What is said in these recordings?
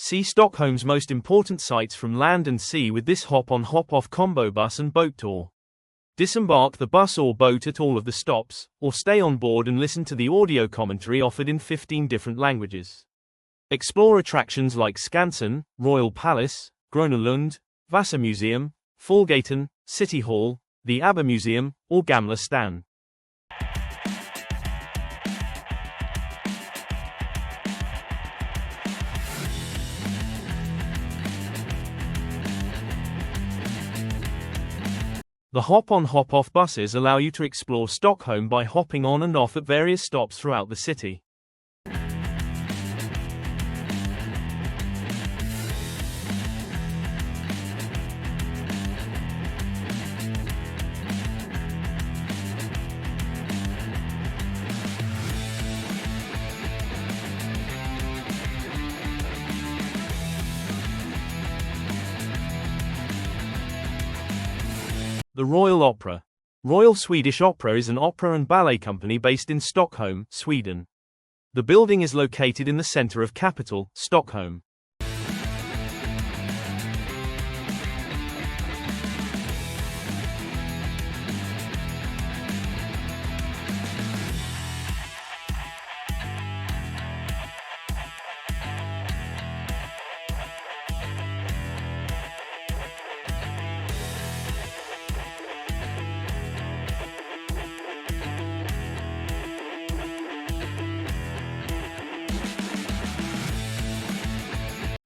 See Stockholm's most important sights from land and sea with this hop-on hop-off combo bus and boat tour. Disembark the bus or boat at all of the stops, or stay on board and listen to the audio commentary offered in 15 different languages. Explore attractions like Skansen, Royal Palace, Gröna Lund, Vasa Museum, Folgaten, City Hall, the ABBA Museum, or Gamla Stan. The hop-on hop-off buses allow you to explore Stockholm by hopping on and off at various stops throughout the city. The Royal Opera. Royal Swedish Opera is an opera and ballet company based in Stockholm, Sweden. The building is located in the center of capital, Stockholm.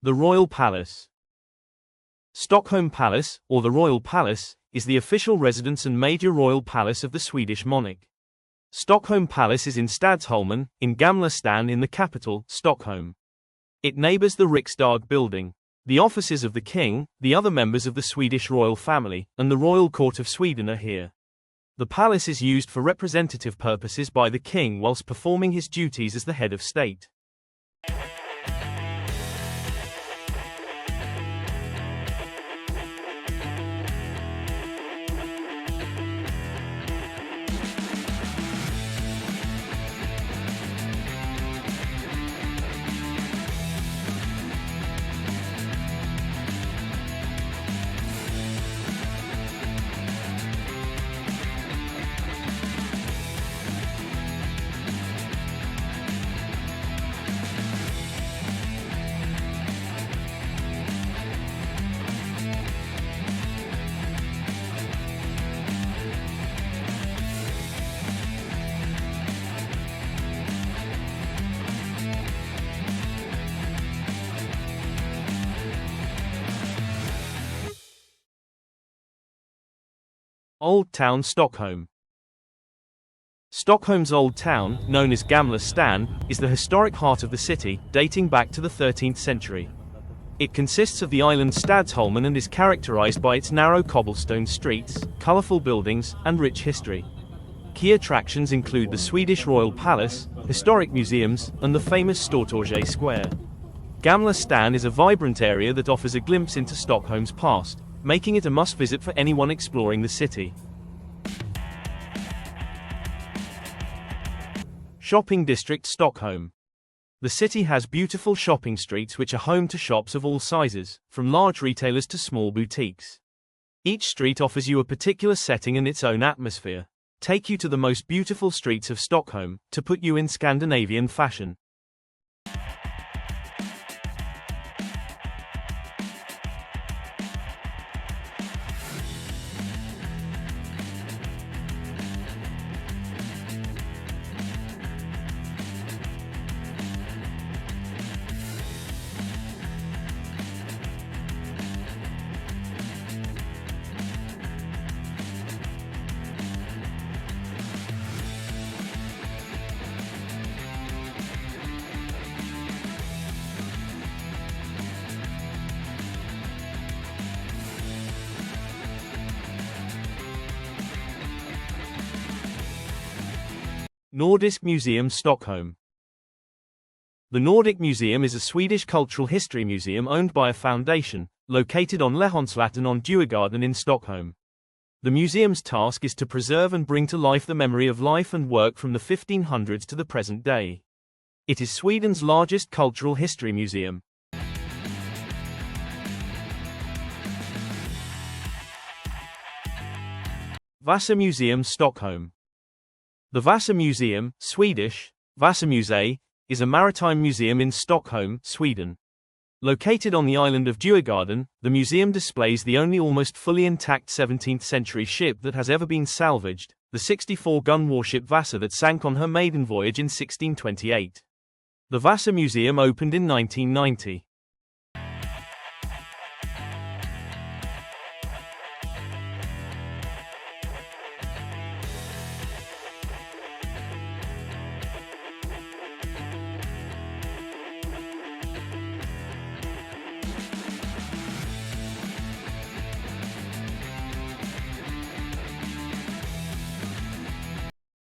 The Royal Palace. Stockholm Palace, or the Royal Palace, is the official residence and major royal palace of the Swedish monarch. Stockholm Palace is in Stadsholmen, in Gamla Stan in the capital, Stockholm. It neighbors the Riksdag building, the offices of the king, the other members of the Swedish royal family, and the Royal Court of Sweden are here. The palace is used for representative purposes by the king whilst performing his duties as the head of state. Old Town Stockholm. Stockholm's Old Town, known as Gamla Stan, is the historic heart of the city, dating back to the 13th century. It consists of the island Stadsholmen and is characterized by its narrow cobblestone streets, colorful buildings, and rich history. Key attractions include the Swedish Royal Palace, historic museums, and the famous Hötorget Square. Gamla Stan is a vibrant area that offers a glimpse into Stockholm's past, making it a must-visit for anyone exploring the city. Shopping District Stockholm. The city has beautiful shopping streets which are home to shops of all sizes, from large retailers to small boutiques. Each street offers you a particular setting and its own atmosphere. Take you to the most beautiful streets of Stockholm, to put you in Scandinavian fashion. Nordic Museum Stockholm. The Nordic Museum is a Swedish cultural history museum owned by a foundation, located on Lehonslätten on Djurgården in Stockholm. The museum's task is to preserve and bring to life the memory of life and work from the 1500s to the present day. It is Sweden's largest cultural history museum. Vasa Museum, Stockholm. The Vasa Museum, Swedish, Vasamuseet, is a maritime museum in Stockholm, Sweden. Located on the island of Djurgården, the museum displays the only almost fully intact 17th-century ship that has ever been salvaged, the 64-gun warship Vasa that sank on her maiden voyage in 1628. The Vasa Museum opened in 1990.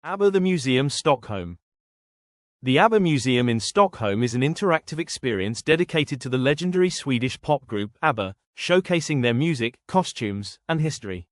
ABBA The Museum, Stockholm. The ABBA Museum in Stockholm is an interactive experience dedicated to the legendary Swedish pop group ABBA, showcasing their music, costumes, and history.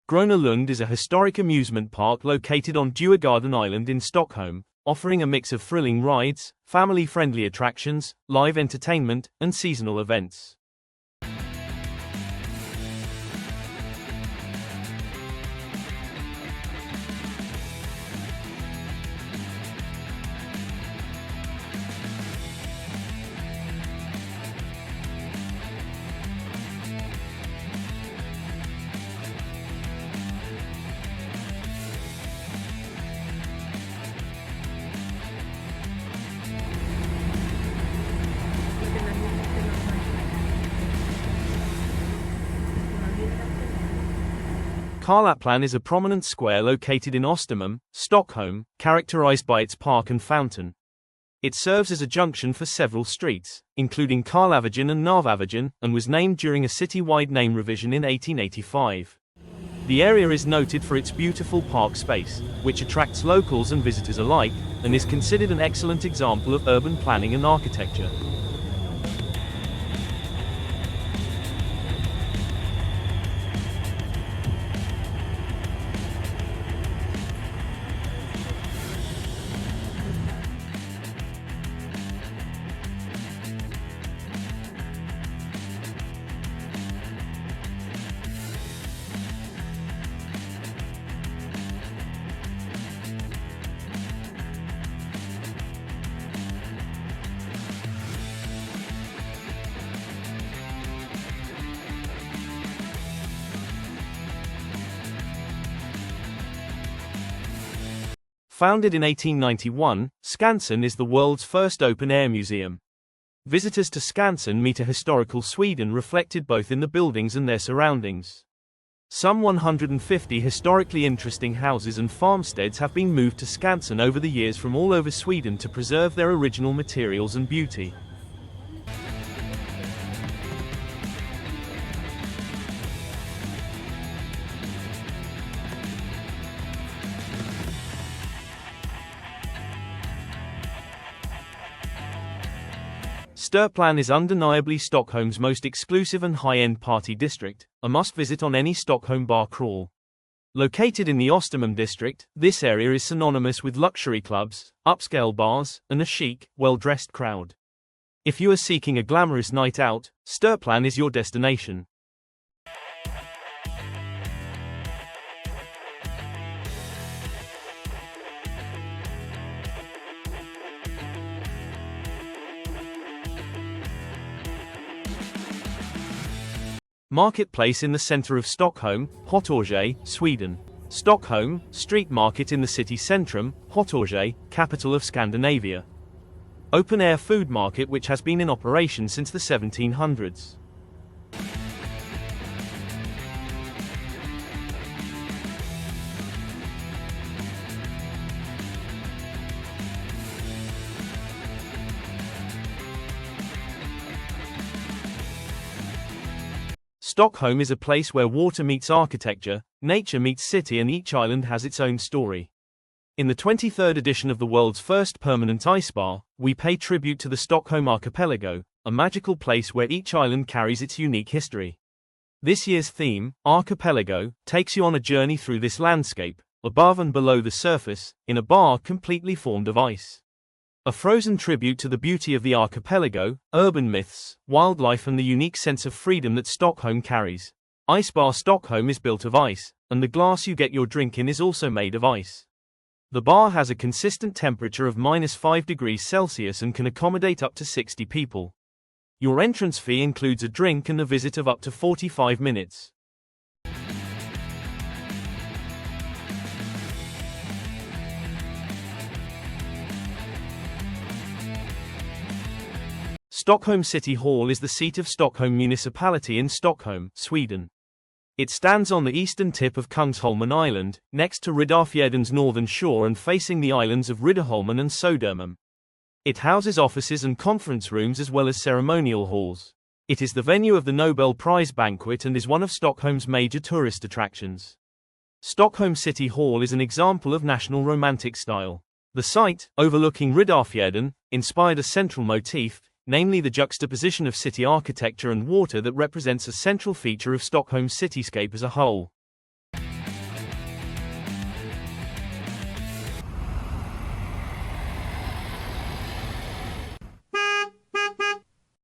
Gröna Lund is a historic amusement park located on Djurgården Island in Stockholm, offering a mix of thrilling rides, family-friendly attractions, live entertainment, and seasonal events. Karlaplan is a prominent square located in Östermalm, Stockholm, characterized by its park and fountain. It serves as a junction for several streets, including Karlavägen and Narvavägen, and was named during a city-wide name revision in 1885. The area is noted for its beautiful park space, which attracts locals and visitors alike, and is considered an excellent example of urban planning and architecture. Founded in 1891, Skansen is the world's first open-air museum. Visitors to Skansen meet a historical Sweden reflected both in the buildings and their surroundings. Some 150 historically interesting houses and farmsteads have been moved to Skansen over the years from all over Sweden to preserve their original materials and beauty. Stureplan is undeniably Stockholm's most exclusive and high-end party district, a must-visit on any Stockholm bar crawl. Located in the Östermalm district, this area is synonymous with luxury clubs, upscale bars, and a chic, well-dressed crowd. If you are seeking a glamorous night out, Stureplan is your destination. Marketplace in the center of Stockholm, Hötorget, Sweden. Stockholm, street market in the city centrum, Hötorget, capital of Scandinavia. Open-air food market which has been in operation since the 1700s. Stockholm is a place where water meets architecture, nature meets city, and each island has its own story. In the 23rd edition of the world's first permanent ice bar, we pay tribute to the Stockholm archipelago, a magical place where each island carries its unique history. This year's theme, Archipelago, takes you on a journey through this landscape, above and below the surface, in a bar completely formed of ice. A frozen tribute to the beauty of the archipelago, urban myths, wildlife and the unique sense of freedom that Stockholm carries. Bar Stockholm is built of ice, and the glass you get your drink in is also made of ice. The bar has a consistent temperature of -5 degrees Celsius and can accommodate up to 60 people. Your entrance fee includes a drink and a visit of up to 45 minutes. Stockholm City Hall is the seat of Stockholm Municipality in Stockholm, Sweden. It stands on the eastern tip of Kungsholmen Island, next to Riddarfjärdens northern shore and facing the islands of Riddarholmen and Södermalm. It houses offices and conference rooms as well as ceremonial halls. It is the venue of the Nobel Prize banquet and is one of Stockholm's major tourist attractions. Stockholm City Hall is an example of national romantic style. The site, overlooking Riddarfjärden, inspired a central motif, namely the juxtaposition of city architecture and water that represents a central feature of Stockholm's cityscape as a whole.